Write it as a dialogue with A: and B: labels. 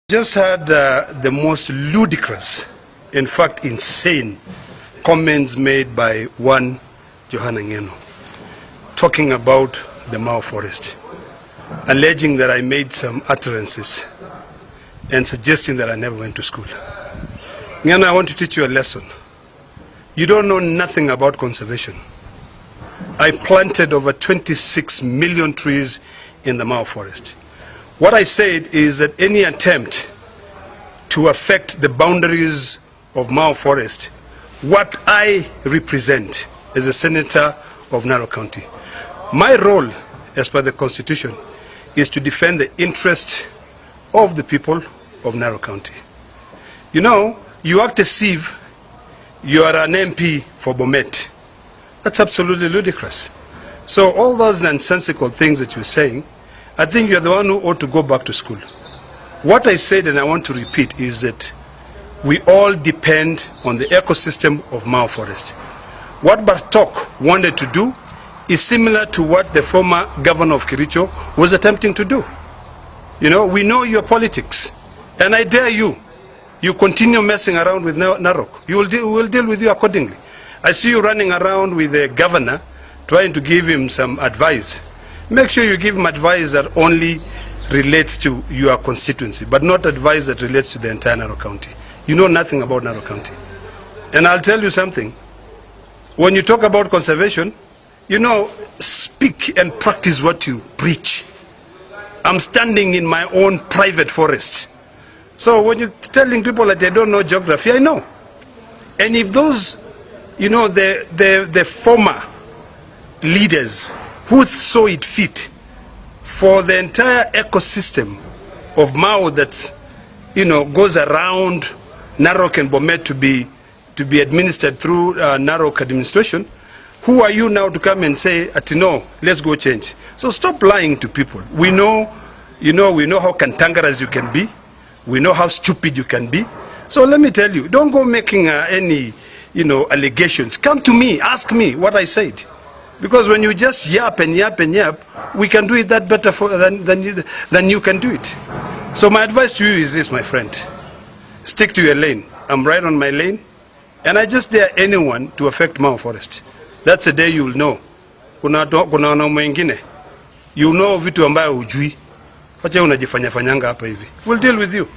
A: Just heard the most ludicrous, in fact insane, comments made by one Johanna Ngeno, talking about the Mao forest, alleging that I made some utterances and suggesting that I never went to school. Ngeno, I want to teach you a lesson. You don't know nothing about conservation. I planted over 26 million trees in the Mao forest. What I said is that any attempt to affect the boundaries of Mao Forest, what I represent as a senator of Narok County, my role as per the Constitution is to defend the interests of the people of Narok County. You know, you act as if you are an MP for Bomet. That's absolutely ludicrous. So all those nonsensical things that you're saying, I think you're the one who ought to go back to school. What I said, and I want to repeat, is that we all depend on the ecosystem of Mao Forest. What Bartok wanted to do is similar to what the former governor of Kericho was attempting to do. You know, we know your politics, and I dare you. You continue messing around with Narok. We'll deal with you accordingly. I see you running around with the governor, trying to give him some advice. Make sure you give him advice that only relates to your constituency, but not advice that relates to the entire Narok County. You know nothing about Narok County. And I'll tell you something. When you talk about conservation, you know, speak and practice what you preach. I'm standing in my own private forest. So when you're telling people that they don't know geography, I know. And if those, you know, the former leaders who saw it fit for the entire ecosystem of Mao that, you know, goes around Narok and Bomet to be administered through Narok administration, who are you now to come and say, no, let's go change? So stop lying to people. We know, you know, we know how cantankerous you can be. We know how stupid you can be. So let me tell you, don't go making any, you know, allegations. Come to me, ask me what I said. Because when you just yap and yap and yap, we can do it that better than you can do it. So my advice to you is this, my friend. Stick to your lane. I'm right on my lane. And I just dare anyone to affect Mao Forest. That's the day you'll know. Kuna mwingine. You know vitu ambayo hujui. Wacha unajifanya fanyanga hapa hivi. We'll deal with you.